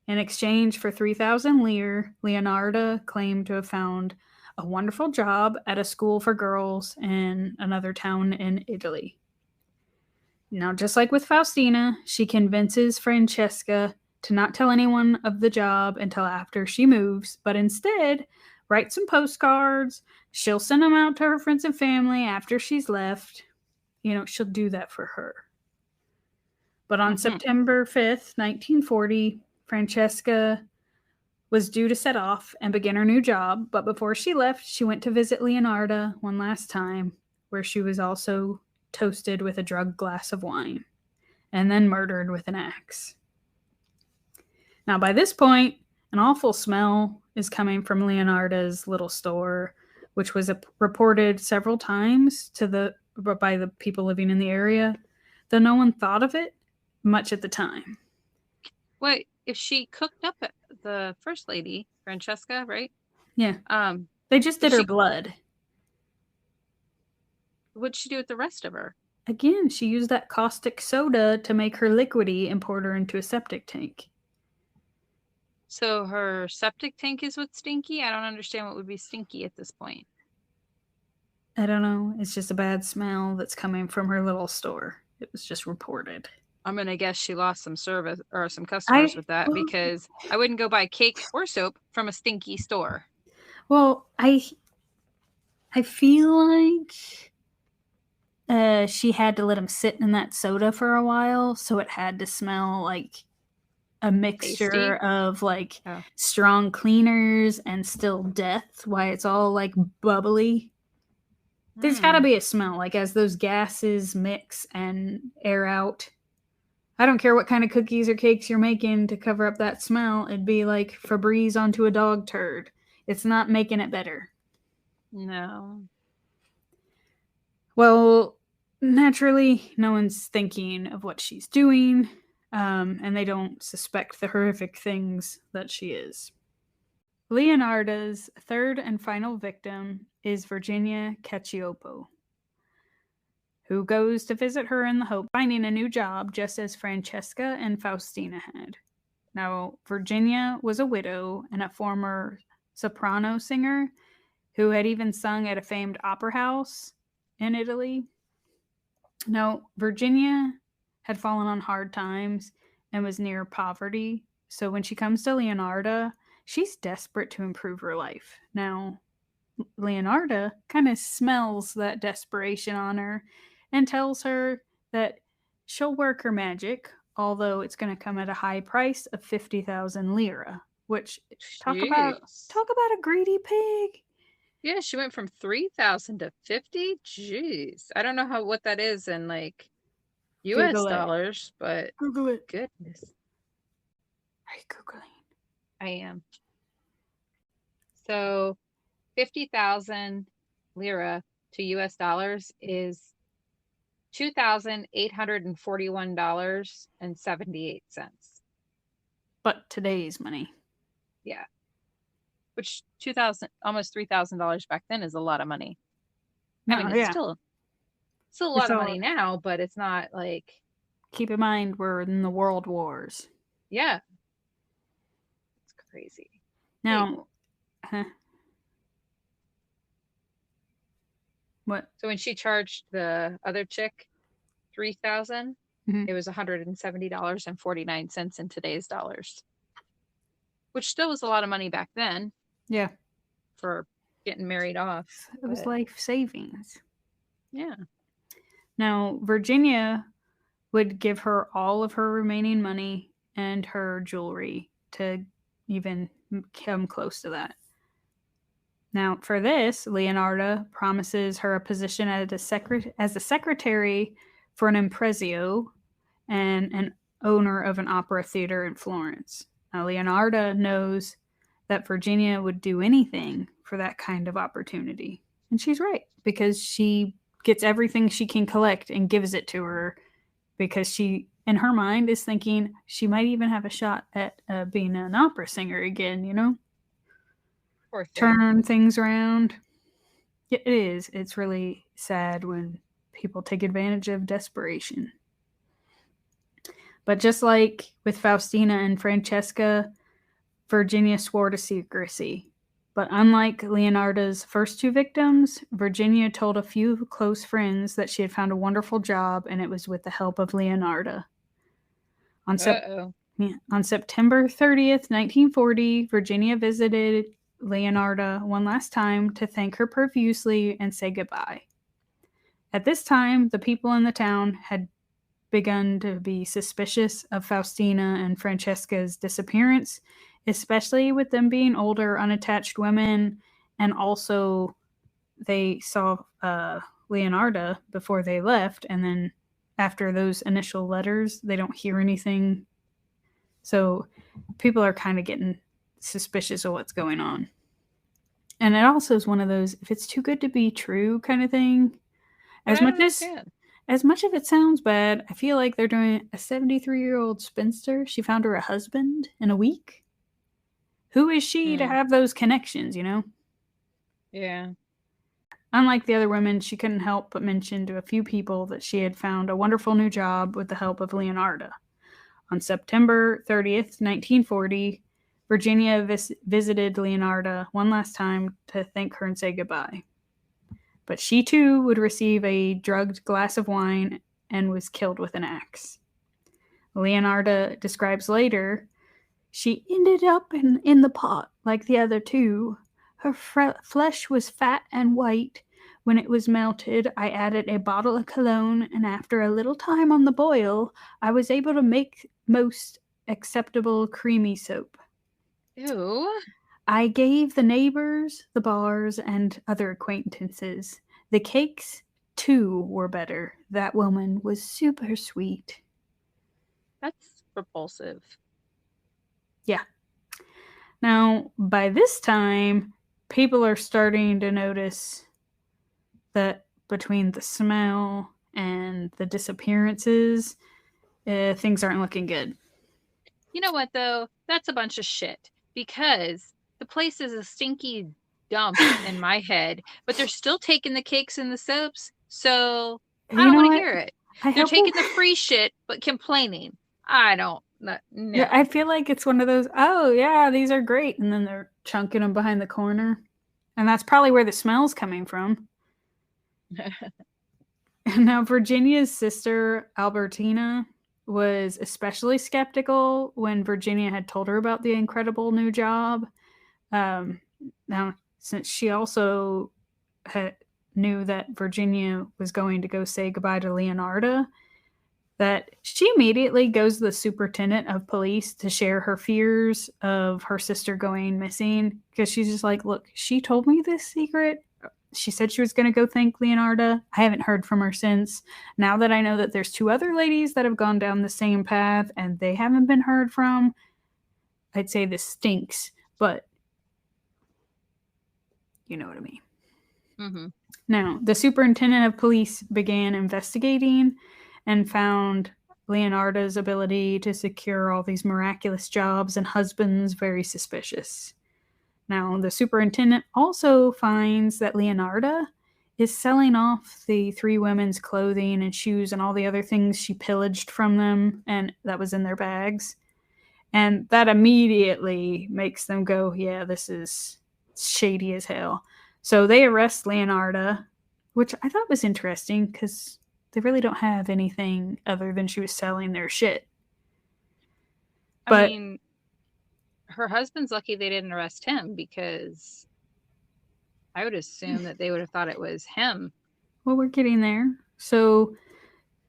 In exchange for 3,000 lire, Leonarda claimed to have found a wonderful job at a school for girls in another town in Italy. Now, just like with Faustina, she convinces Francesca to not tell anyone of the job until after she moves, but instead write some postcards. She'll send them out to her friends and family after she's left. She'll do that for her. But on September 5th, 1940, Francesca was due to set off and begin her new job, but before she left, she went to visit Leonarda one last time, where she was also toasted with a drugged glass of wine and then murdered with an axe. Now, by this point, an awful smell is coming from Leonarda's little store, which was reported several times by the people living in the area, though no one thought of it much at the time. Wait, if she cooked up the first lady, Francesca, right? Yeah. They just did her blood. What'd she do with the rest of her? Again, she used that caustic soda to make her liquidy and poured her into a septic tank. So her septic tank is what's stinky? I don't understand what would be stinky at this point. I don't know. It's just a bad smell that's coming from her little store. It was just reported. I'm going to guess she lost some service or some customers with that, because I wouldn't go buy cake or soap from a stinky store. Well, I feel like she had to let them sit in that soda for a while, so it had to smell like a mixture of like strong cleaners and still death, why it's all like bubbly. There's got to be a smell, like as those gases mix and air out. I don't care what kind of cookies or cakes you're making to cover up that smell. It'd be like Febreze onto a dog turd. It's not making it better. No. Well, naturally, no one's thinking of what she's doing, and they don't suspect the horrific things that she is. Leonarda's third and final victim is Virginia Cacioppo. who goes to visit her in the hope of finding a new job, just as Francesca and Faustina had. Now, Virginia was a widow and a former soprano singer who had even sung at a famed opera house in Italy. Now, Virginia had fallen on hard times and was near poverty. So when she comes to Leonarda, she's desperate to improve her life. Now, Leonarda kind of smells that desperation on her and tells her that she'll work her magic, although it's going to come at a high price of 50,000 lira, which Jeez. talk about a greedy pig. Yeah, she went from 3,000 to 50. Jeez. I don't know what that is in like US Google it. dollars, but Google it. goodness. Are you Googling? I am. So 50,000 lira to US dollars is $2,841.78. But today's money. Yeah. Which 2,000, almost $3,000 back then is a lot of money. I mean, it's still a lot of money now, but it's not like. Keep in mind, we're in the World Wars. Yeah. It's crazy. Now, what? So when she charged the other chick 3,000, it was $170.49 in today's dollars, which still was a lot of money back then. Yeah. For getting married off. It was life savings. Yeah. Now, Virginia would give her all of her remaining money and her jewelry to even come close to that. Now, for this, Leonarda promises her a position as a secretary for an impresario and an owner of an opera theater in Florence. Now, Leonarda knows that Virginia would do anything for that kind of opportunity. And she's right, because she gets everything she can collect and gives it to her, because she, in her mind, is thinking she might even have a shot at being an opera singer again, you know? Turn things around. It is. It's really sad when people take advantage of desperation. But just like with Faustina and Francesca, Virginia swore to secrecy. But unlike Leonarda's first two victims, Virginia told a few close friends that she had found a wonderful job, and it was with the help of Leonarda. On September 30th, 1940, Virginia visited Leonarda one last time to thank her profusely and say goodbye. At this time, the people in the town had begun to be suspicious of Faustina and Francesca's disappearance, especially with them being older, unattached women, and also they saw Leonarda before they left, and then after those initial letters, they don't hear anything. So people are kind of getting suspicious of what's going on. And it also is one of those, if it's too good to be true kind of thing. As much of it sounds bad, I feel like they're doing a 73-year-old spinster. She found her a husband in a week. Who is she to have those connections, you know? Yeah. Unlike the other women, she couldn't help but mention to a few people that she had found a wonderful new job with the help of Leonarda. On September 30th, 1940, Virginia visited Leonarda one last time to thank her and say goodbye. But she too would receive a drugged glass of wine and was killed with an axe. Leonarda describes later, she ended up in the pot like the other two. Her flesh was fat and white. When it was melted, I added a bottle of cologne, and after a little time on the boil, I was able to make most acceptable creamy soap. Ew. I gave the neighbors, the bars, and other acquaintances. The cakes, too, were better. That woman was super sweet. That's repulsive. Yeah. Now, by this time, people are starting to notice that between the smell and the disappearances, things aren't looking good. You know what, though? That's a bunch of shit. Because the place is a stinky dump in my head, but they're still taking the cakes and the soaps. So I You don't know want to what? hear it. I They're hope taking the free shit, but complaining. I don't, yeah, I no. feel like it's one of those, oh yeah, these are great, and then they're chunking them behind the corner. And that's probably where the smell's coming from. Now, Virginia's sister, Albertina, was especially skeptical when Virginia had told her about the incredible new job. Um, Now, since she also knew that Virginia was going to go say goodbye to Leonarda, that she immediately goes to the superintendent of police to share her fears of her sister going missing, because she's just like, look, she told me this secret. She said she was going to go thank Leonarda. I haven't heard from her since. Now that I know that there's two other ladies that have gone down the same path and they haven't been heard from, I'd say this stinks, but you know what I mean. Mm-hmm. Now, the superintendent of police began investigating and found Leonardo's ability to secure all these miraculous jobs and husbands very suspicious. Now, the superintendent also finds that Leonarda is selling off the three women's clothing and shoes and all the other things she pillaged from them and that was in their bags. And that immediately makes them go, yeah, this is shady as hell. So they arrest Leonarda, which I thought was interesting because they really don't have anything other than she was selling their shit. I But, mean, her husband's lucky they didn't arrest him because I would assume that they would have thought it was him. well, we're getting there. So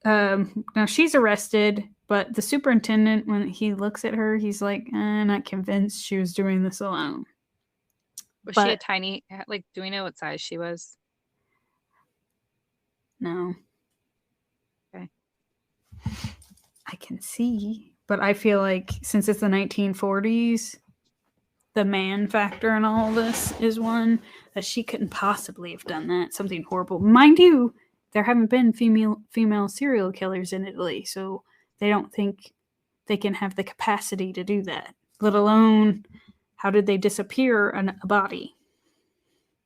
now she's arrested, but the superintendent, when he looks at her, he's like, not convinced she was doing this alone. Was she a But tiny, like, do we know what size she was? no, Okay. I can see. But I feel like since it's the 1940s, the man factor in all this is one that she couldn't possibly have done that. Something horrible. Mind you, there haven't been female serial killers in Italy, so they don't think they can have the capacity to do that. Let alone, how did they disappear a body?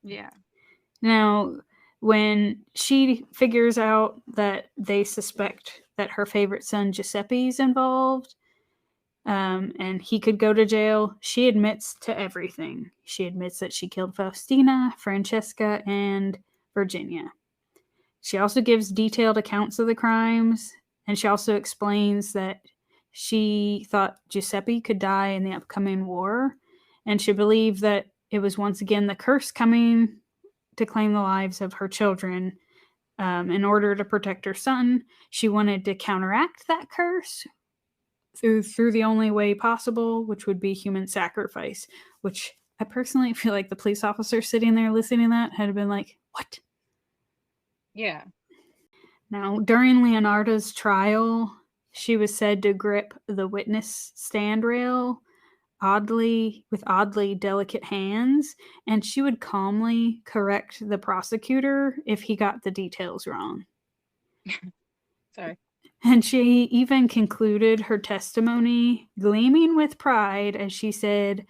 Yeah. Now, when she figures out that they suspect that her favorite son Giuseppe's involved, and he could go to jail, she admits to everything. She admits that she killed Faustina, Francesca, and Virginia. She also gives detailed accounts of the crimes, and she also explains that she thought Giuseppe could die in the upcoming war, and she believed that it was once again the curse coming to claim the lives of her children. In order to protect her son, she wanted to counteract that curse through the only way possible, which would be human sacrifice, which I personally feel like the police officer sitting there listening to that had been like, what? Yeah. Now, during Leonarda's trial, she was said to grip the witness stand rail with oddly delicate hands, and she would calmly correct the prosecutor if he got the details wrong. Sorry. And she even concluded her testimony gleaming with pride as she said,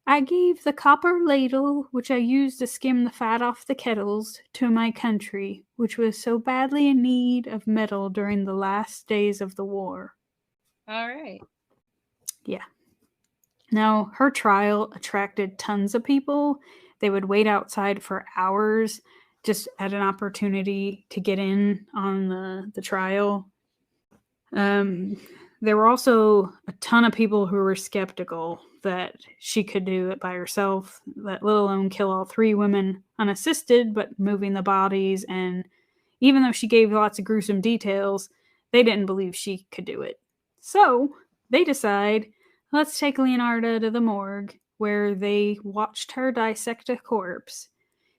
I gave the copper ladle, which I used to skim the fat off the kettles, to my country, which was so badly in need of metal during the last days of the war. All right. Yeah. Now, her trial attracted tons of people. They would wait outside for hours just at an opportunity to get in on the trial. There were also a ton of people who were skeptical that she could do it by herself, let alone kill all three women unassisted, but moving the bodies. And even though she gave lots of gruesome details, they didn't believe she could do it. So they decide, let's take Leonarda to the morgue, where they watched her dissect a corpse.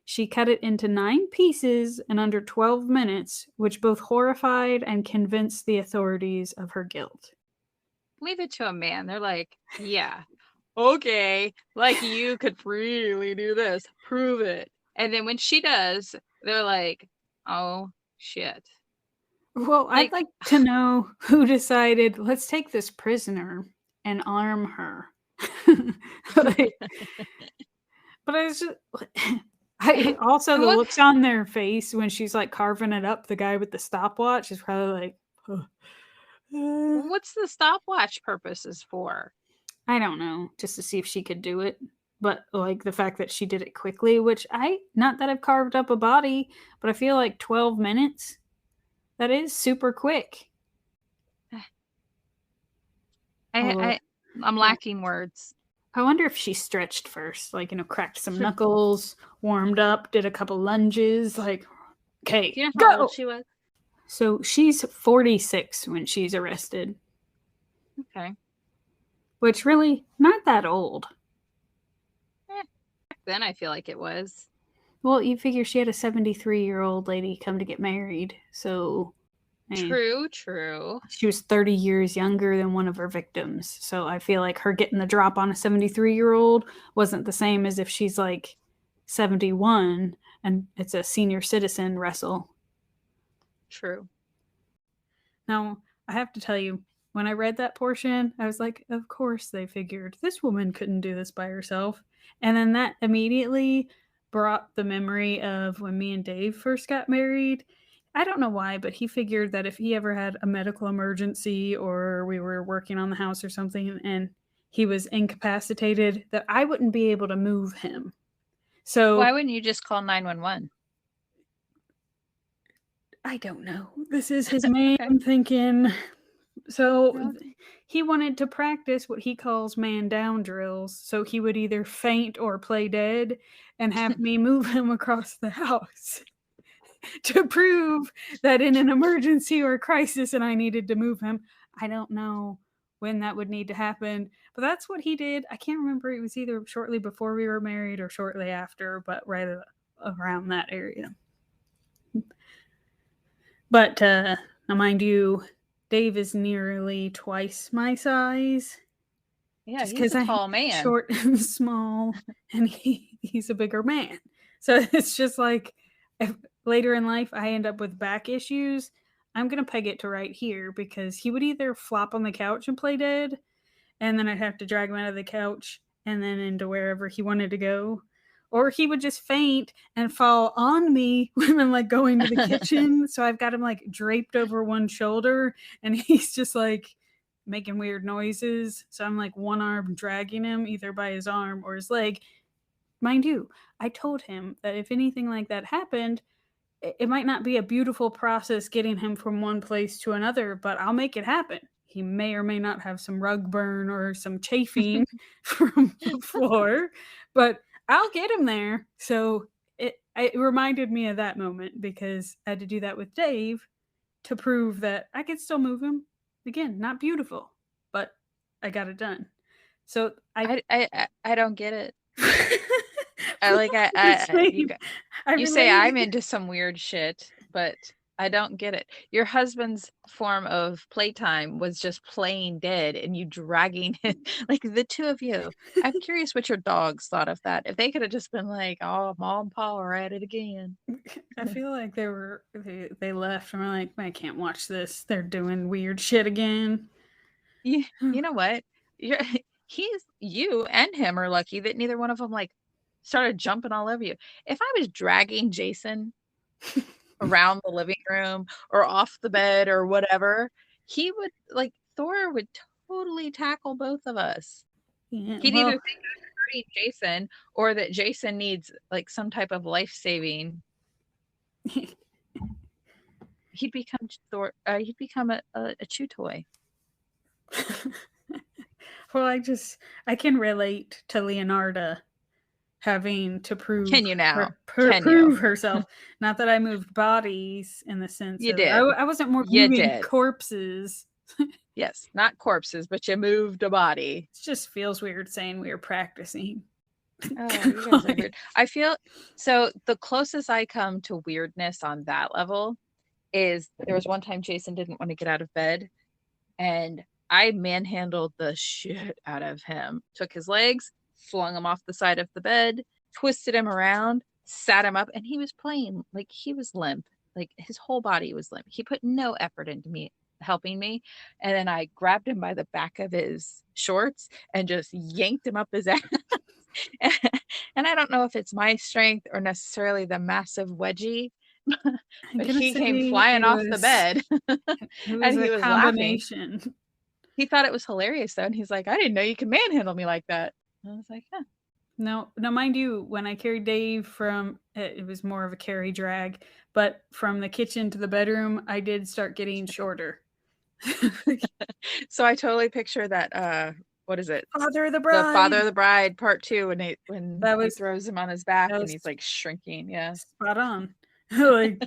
She cut it into 9 pieces in under 12 minutes, which both horrified and convinced the authorities of her guilt. Leave it to a man. They're like, yeah, okay, like you could really do this. Prove it. And then when she does, they're like, oh, shit. Well, I'd Like, like to know who decided, let's take this prisoner and arm her. Like, but I was just, Also, the looks on their face when she's like carving it up, the guy with the stopwatch is probably like, what's the stopwatch purposes for? I don't know, just to see if she could do it. But like the fact that she did it quickly, which not that I've carved up a body, but I feel like 12 minutes, that is super quick. I'm lacking words. I wonder if she stretched first, like, cracked some knuckles, warmed up, did a couple lunges, like, okay, do you know how go! old she was? So she's 46 when she's arrested. Okay. Which really, not that old. Back then I feel like it was. Well, you figure she had a 73-year-old lady come to get married, so... True. She was 30 years younger than one of her victims, so I feel like her getting the drop on a 73-year-old wasn't the same as if she's like 71 and it's a senior citizen wrestle. True. Now, I have to tell you, when I read that portion, I was like, of course they figured this woman couldn't do this by herself. And then that immediately brought the memory of when me and Dave first got married. I don't know why, but he figured that if he ever had a medical emergency or we were working on the house or something and he was incapacitated, that I wouldn't be able to move him. So why wouldn't you just call 911? I don't know. This is his man, I'm thinking. So he wanted to practice what he calls man down drills. So he would either faint or play dead and have me move him across the house to prove that in an emergency or crisis and I needed to move him. I don't know when that would need to happen, but that's what he did. I can't remember. It was either shortly before we were married or shortly after, but right around that area. But now, mind you, Dave is nearly twice my size. Yeah, just he's a tall man. Short and small, and he's a bigger man. So it's just like, if later in life I end up with back issues, I'm going to peg it to right here because he would either flop on the couch and play dead, and then I'd have to drag him out of the couch and then into wherever he wanted to go. Or he would just faint and fall on me when I'm like going to the kitchen. So I've got him like draped over one shoulder and he's just like making weird noises. So I'm like one arm dragging him either by his arm or his leg. Mind you, I told him that if anything like that happened, it might not be a beautiful process getting him from one place to another, but I'll make it happen. He may or may not have some rug burn or some chafing from the floor, but I'll get him there. So it reminded me of that moment because I had to do that with Dave to prove that I could still move him. Again, not beautiful, but I got it done. So I don't get it. You say I'm into some weird shit, but I don't get it. Your husband's form of playtime was just playing dead and you dragging it, like the two of you. I'm curious what your dogs thought of that. If they could have just been like, oh, Mom and Pa are at it again. I feel like they left and were like, I can't watch this. They're doing weird shit again. You know what? You and him are lucky that neither one of them like started jumping all over you. If I was dragging Jason around the living room or off the bed or whatever, he would like Thor would totally tackle both of us. Yeah, He'd either think I'm hurting Jason or that Jason needs like some type of life saving. He'd become Thor. He'd become a chew toy. Well, I can relate to Leonarda having to prove. Can you now? Prove herself. Not that I moved bodies in the sense you of, did. I wasn't moving corpses. Yes, not corpses, but you moved a body. It just feels weird saying we were practicing. Oh, you guys are weird. I feel so. The closest I come to weirdness on that level is there was one time Jason didn't want to get out of bed, and I manhandled the shit out of him. Took his legs, flung him off the side of the bed, twisted him around, sat him up, and he was playing like he was limp. Like his whole body was limp. He put no effort into me helping me. And then I grabbed him by the back of his shorts and just yanked him up his ass. And I don't know if it's my strength or necessarily the massive wedgie, I'm but gonna he came say flying off the bed it was and a he was laughing. combination. He thought it was hilarious though. And he's like, I didn't know you could manhandle me like that. And I was like, huh. No, now mind you, when I carried Dave from it was more of a carry drag, but from the kitchen to the bedroom, I did start getting shorter. So I totally picture that what is it? Father of the The Bride. Father of the Bride part 2 when That he was throws him on his back that and was he's like shrinking. Yeah. spot on. like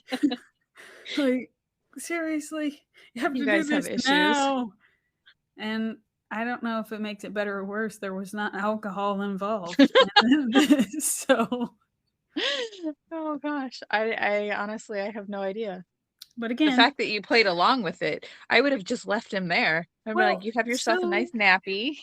like seriously, you have You to do guys have this issues. now. And I don't know if it makes it better or worse. There was not alcohol involved in this, so. Oh gosh. I honestly I have no idea. But The again, fact that you played along with it, I would have just left him there. I'd be like, well, you have yourself a nice nappy.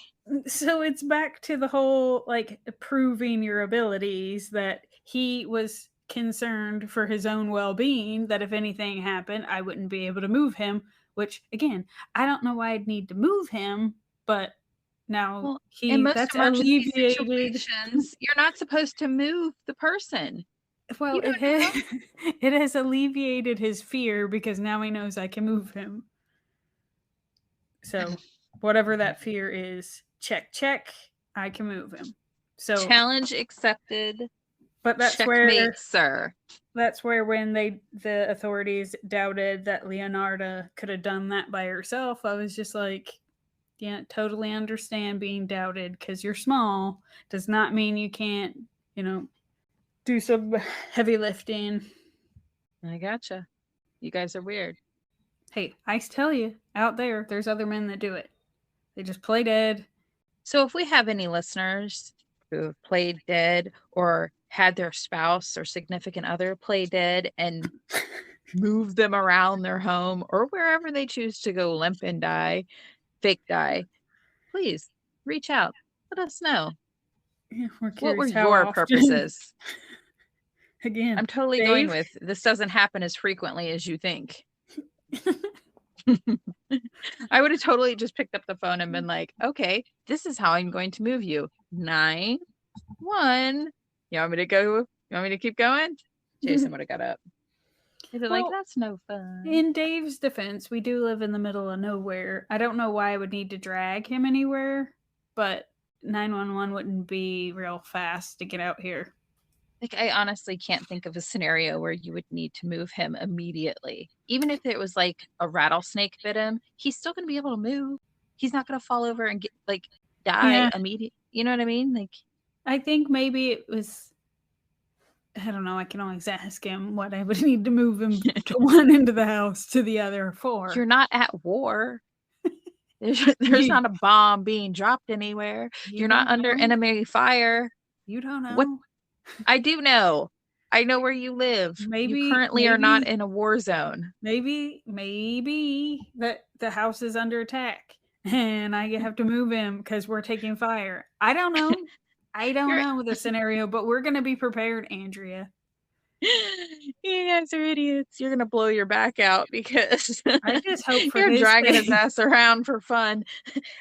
so it's back to the whole like proving your abilities that he was concerned for his own well-being that if anything happened I wouldn't be able to move him, which again I don't know why I'd need to move him, but now Well, in he most that's emergency alleviated. situations, you're not supposed to move the person. Well, You don't know. it has alleviated his fear because now he knows I can move him. So, whatever that fear is, check, check, I can move him. So, Challenge accepted. but Checkmate, sir. that's where when the authorities doubted that Leonarda could have done that by herself, I was just like, yeah, totally understand being doubted because you're small does not mean you can't, do some heavy lifting. I gotcha. You guys are weird. Hey, I tell you, out there's other men that do it. They just play dead. So if we have any listeners who have played dead or had their spouse or significant other play dead and move them around their home or wherever they choose to go limp and die, fake die, please reach out. Let us know. Yeah, we're What were curious how your often. purposes? Again, I'm totally going Dave? with this doesn't happen as frequently as you think. I would have totally just picked up the phone and been like, okay, this is how I'm going to move you. 9, 1. You want me to go? You want me to keep going? Jason would have got up. He'd be like, that's no fun. In Dave's defense, we do live in the middle of nowhere. I don't know why I would need to drag him anywhere, but 911 wouldn't be real fast to get out here. Like, I honestly can't think of a scenario where you would need to move him immediately. Even if it was like a rattlesnake bit him, he's still going to be able to move. He's not going to fall over and die immediately. You know what I mean? Like, I think maybe it was, I don't know, I can always ask him what I would need to move him to one end of the house to the other 4. You're not at war. There's not a bomb being dropped anywhere. You're not under enemy fire. You don't know. What? I do know. I know where you live. You currently are not in a war zone. Maybe that the house is under attack and I have to move him because we're taking fire. I don't know. I don't know the scenario, but we're going to be prepared, Andrea. You guys are idiots. You're gonna blow your back out because I just hope for you're dragging his ass around for fun.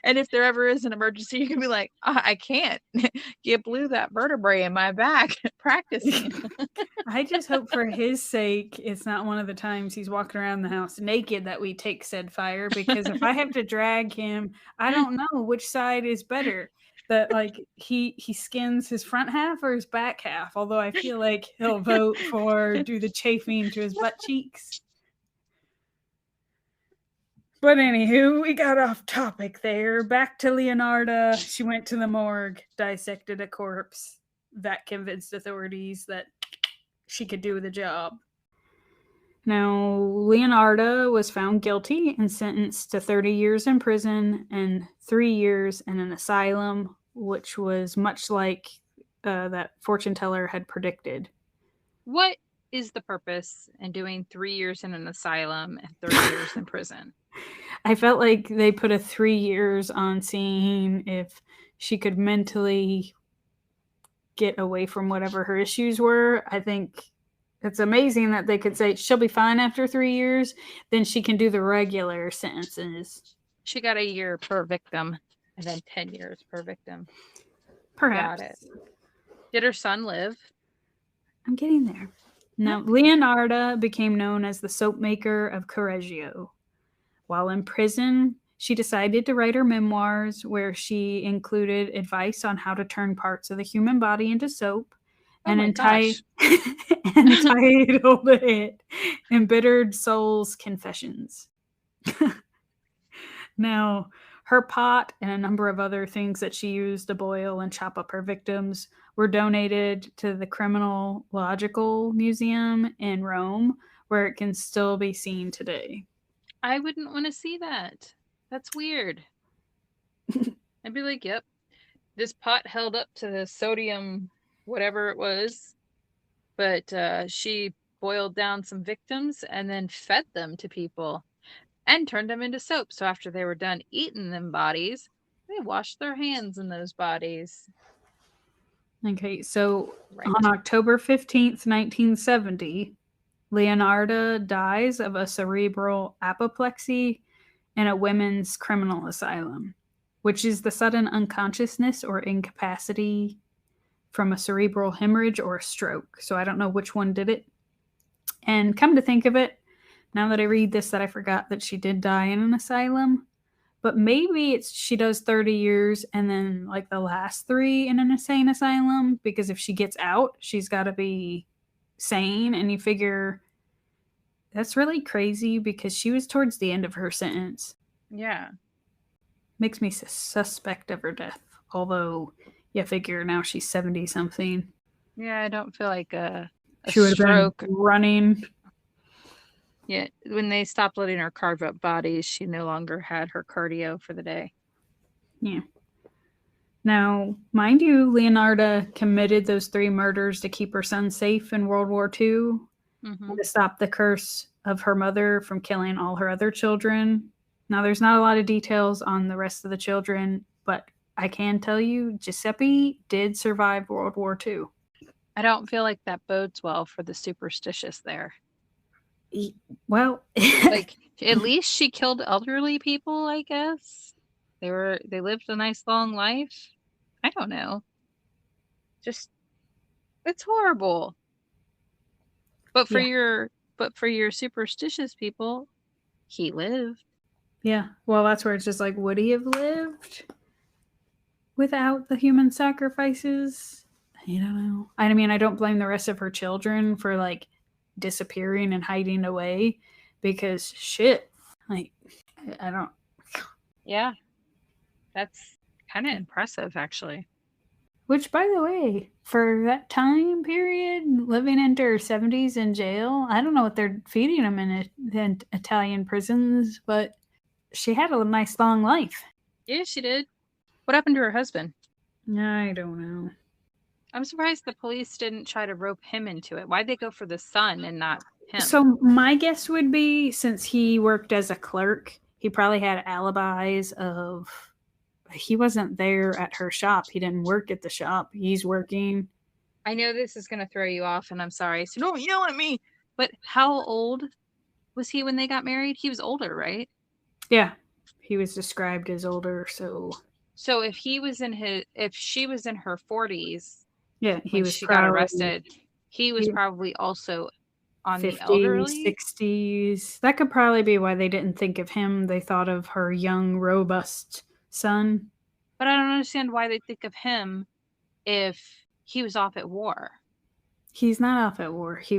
And if there ever is an emergency, you can be like, I can't. You blew that vertebrae in my back practicing. I just hope for his sake it's not one of the times he's walking around the house naked that we take said fire, because if I have to drag him, I don't know which side is better. That like he skins his front half or his back half, although I feel like he'll vote for do the chafing to his butt cheeks. But anywho, we got off topic there. Back to Leonarda. She went to the morgue, dissected a corpse. That convinced authorities that she could do the job. Now, Leonarda was found guilty and sentenced to 30 years in prison and 3 years in an asylum, which was much like that fortune teller had predicted. What is the purpose in doing 3 years in an asylum and 30 years in prison? I felt like they put a 3 years on seeing if she could mentally get away from whatever her issues were. I think it's amazing that they could say she'll be fine after 3 years, then she can do the regular sentences. She got a year per victim and then 10 years per victim. Perhaps. Got it. Did her son live? I'm getting there. Now, Leonarda became known as the soap maker of Correggio. While in prison, she decided to write her memoirs where she included advice on how to turn parts of the human body into soap Oh my gosh. entitled it Embittered Souls Confessions. Now, her pot and a number of other things that she used to boil and chop up her victims were donated to the Criminological Museum in Rome, where it can still be seen today. I wouldn't want to see that. That's weird. I'd be like, yep, this pot held up to the sodium, whatever it was, but she boiled down some victims and then fed them to people and turned them into soap. So after they were done eating them bodies, they washed their hands in those bodies. Okay, so on October 15th, 1970, Leonarda dies of a cerebral apoplexy in a women's criminal asylum, which is the sudden unconsciousness or incapacity from a cerebral hemorrhage or a stroke. So I don't know which one did it. And come to think of it, now that I read this, that I forgot that she did die in an asylum. But maybe she does 30 years and then like the last 3 in an insane asylum, because if she gets out, she's got to be sane. And you figure that's really crazy because she was towards the end of her sentence. Yeah. Makes me suspect of her death. Although, you figure now she's 70 something. Yeah, I don't feel like a she would stroke. Have been running. Yeah, when they stopped letting her carve up bodies, she no longer had her cardio for the day. Yeah. Now, mind you, Leonarda committed those 3 murders to keep her son safe in World War II, and to stop the curse of her mother from killing all her other children. Now, there's not a lot of details on the rest of the children, but I can tell you Giuseppe did survive World War II. I don't feel like that bodes well for the superstitious there. Well, like at least she killed elderly people, I guess. They lived a nice long life. I don't know. Just it's horrible. But for your superstitious people, he lived. Yeah. Well, that's where it's just like, would he have lived without the human sacrifices? I don't know. I mean, I don't blame the rest of her children for like disappearing and hiding away, because shit, like, I don't. Yeah, that's kind of impressive, actually. Which, by the way, for that time period, living into her 70s in jail, I don't know what they're feeding them in Italian prisons, but she had a nice long life. Yeah, she did. What happened to her husband? I don't know. I'm surprised the police didn't try to rope him into it. Why'd they go for the son and not him? So my guess would be, since he worked as a clerk, he probably had alibis of he wasn't there at her shop. He didn't work at the shop. He's working. I know this is going to throw you off, and I'm sorry. So don't yell at me. But how old was he when they got married? He was older, right? Yeah. He was described as older, so if she was in her 40s, yeah, she got arrested, he was probably also on 50s, the elderly 60s. That could probably be why they didn't think of him. They thought of her young, robust son. But I don't understand why they think of him if he was off at war. He's not off at war. He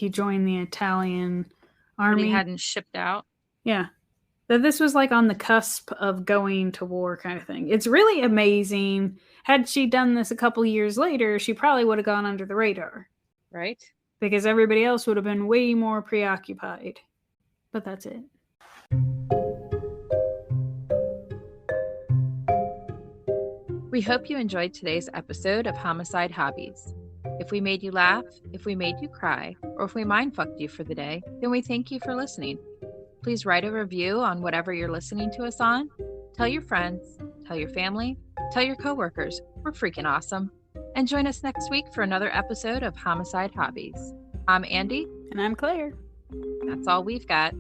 joined the Italian army. But he hadn't shipped out? Yeah. That this was like on the cusp of going to war kind of thing. It's really amazing. Had she done this a couple years later, she probably would have gone under the radar. Right. Because everybody else would have been way more preoccupied. But that's it. We hope you enjoyed today's episode of Homicide Hobbies. If we made you laugh, if we made you cry, or if we mindfucked you for the day, then we thank you for listening. Please write a review on whatever you're listening to us on. Tell your friends, tell your family, tell your coworkers. We're freaking awesome. And join us next week for another episode of Homicide Hobbies. I'm Andy. And I'm Claire. That's all we've got.